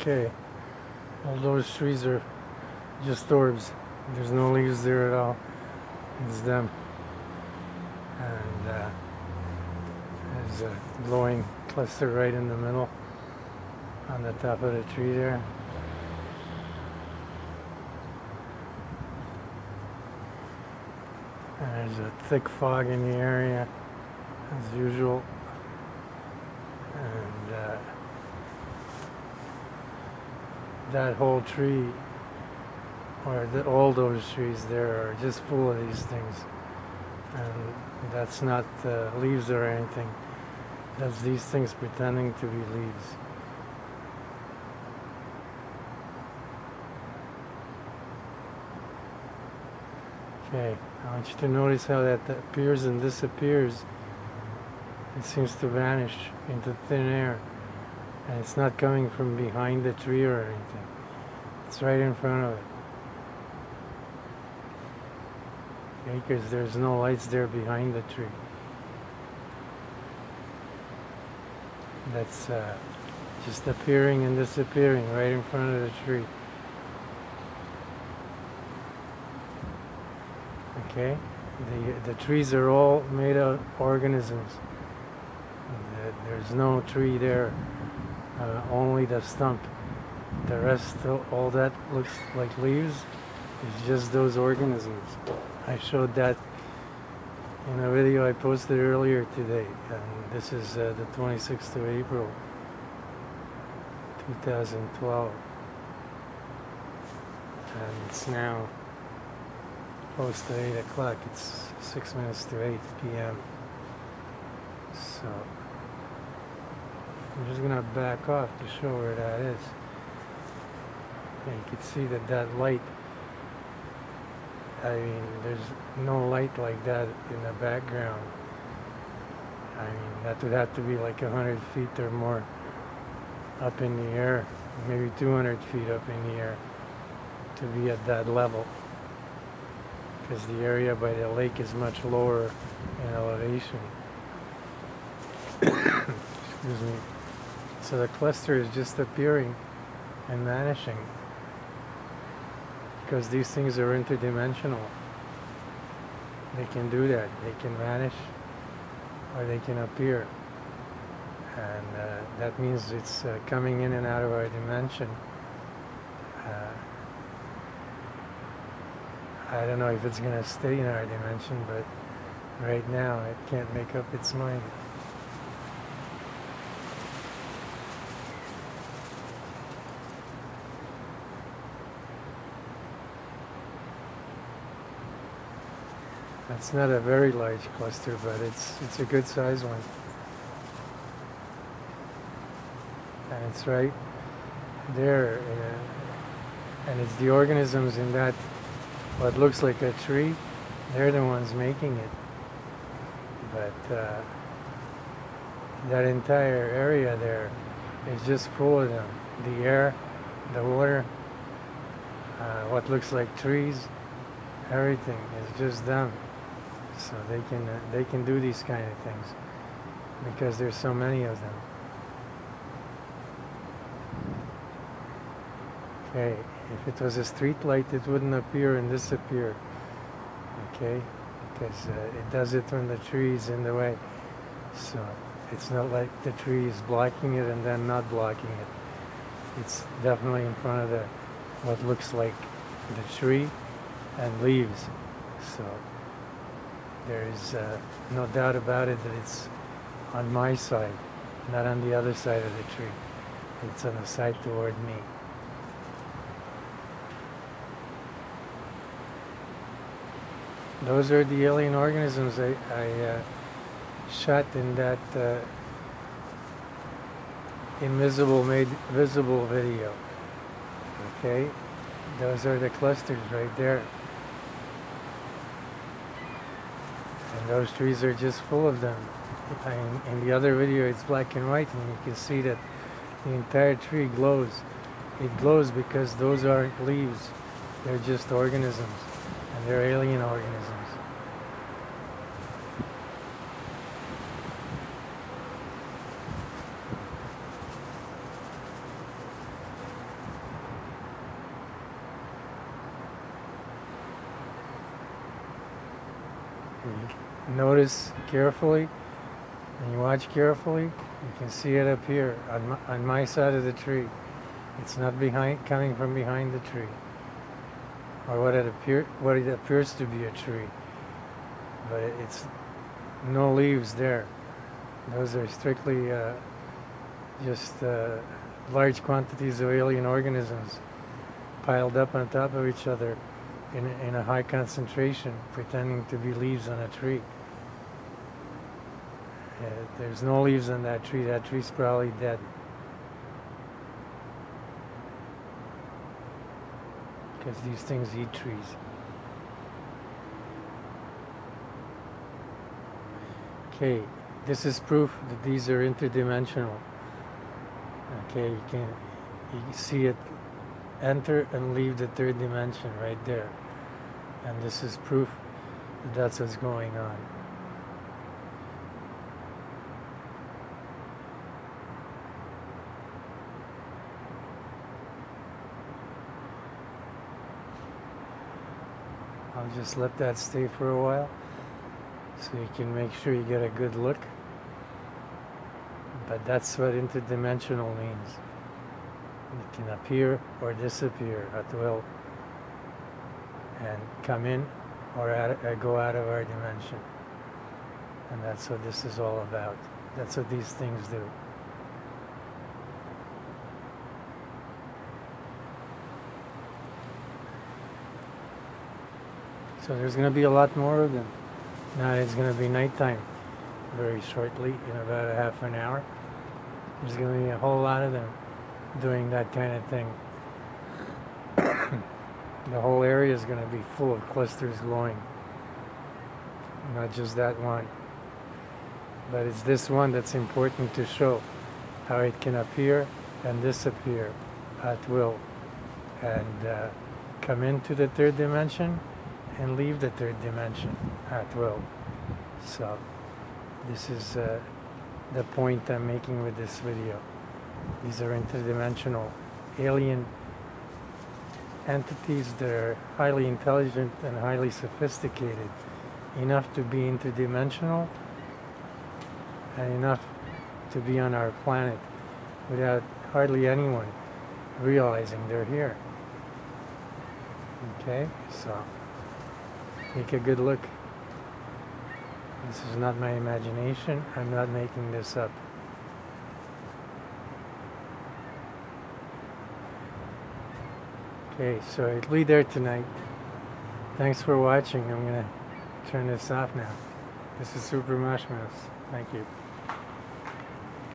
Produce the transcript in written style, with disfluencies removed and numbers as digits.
Okay, all those trees are just orbs. There's no leaves there at all. It's them. And there's a glowing cluster right in the middle on the top of the tree there. And there's a thick fog in the area, as usual. And that whole tree, or all those trees there, are just full of these things. And that's not leaves or anything. That's these things pretending to be leaves. Okay, I want you to notice how that appears and disappears. It seems to vanish into thin air. And it's not coming from behind the tree or anything. It's right in front of it. Okay, because there's no lights there behind the tree. That's just appearing and disappearing right in front of the tree. Okay, the trees are all made of organisms. There's no tree there, only the stump. The rest, all that looks like leaves, is just those organisms. I showed that in a video I posted earlier today, and this is the 26th of April, 2012. And it's now close to 8 o'clock. It's 6 minutes to 8 p.m. So I'm just gonna back off to show where that is. And you can see that light, I mean, there's no light like that in the background. I mean, that would have to be like 100 feet or more up in the air, maybe 200 feet up in the air to be at that level. Because the area by the lake is much lower in elevation. Excuse me. So the cluster is just appearing and vanishing because these things are interdimensional. They can do that. They can vanish or they can appear. And that means it's coming in and out of our dimension. I don't know if it's going to stay in our dimension, but right now it can't make up its mind. It's not a very large cluster, but it's a good size one. And it's right there, and it's the organisms in that what looks like a tree, they're the ones making it. But that entire area there is just full of them. The air, the water, what looks like trees, everything is just them. So they can do these kind of things because there's so many of them. Okay, if it was a street light, it wouldn't appear and disappear. Okay, because it does it when the tree is in the way. So it's not like the tree is blocking it and then not blocking it. It's definitely in front of what looks like the tree and leaves. So there's no doubt about it that it's on my side, not on the other side of the tree. It's on the side toward me. Those are the alien organisms I shot in that invisible made visible video. Okay, those are the clusters right there. And those trees are just full of them. In the other video it's black and white, and you can see that the entire tree glows. It glows because those aren't leaves. They're just organisms. And they're alien organisms. You notice carefully, and you watch carefully, you can see it up here on my side of the tree. It's not coming from behind the tree, or what it appears to be a tree, but it's no leaves there. Those are strictly just large quantities of alien organisms piled up on top of each other in a high concentration, pretending to be leaves on a tree. There's no leaves on that tree. That tree's probably dead. Because these things eat trees. Okay, this is proof that these are interdimensional. Okay, you see it enter and leave the third dimension right there. And this is proof that that's what's going on. I'll just let that stay for a while so you can make sure you get a good look. But that's what interdimensional means. It can appear or disappear at will, and come in or go out of our dimension. And that's what this is all about. That's what these things do. So there's going to be a lot more of them. Now it's going to be nighttime very shortly, in about a half an hour. There's going to be a whole lot of them doing that kind of thing. The whole area is going to be full of clusters glowing. Not just that one. But it's this one that's important to show how it can appear and disappear at will, and come into the third dimension and leave the third dimension at will. So this is the point I'm making with this video. These are interdimensional alien entities that are highly intelligent and highly sophisticated, enough to be interdimensional and enough to be on our planet without hardly anyone realizing they're here. Okay, so take a good look. This is not my imagination. I'm not making this up. Okay, so it'll be there tonight. Thanks for watching. I'm going to turn this off now. This is Super Marshmallows. Thank you.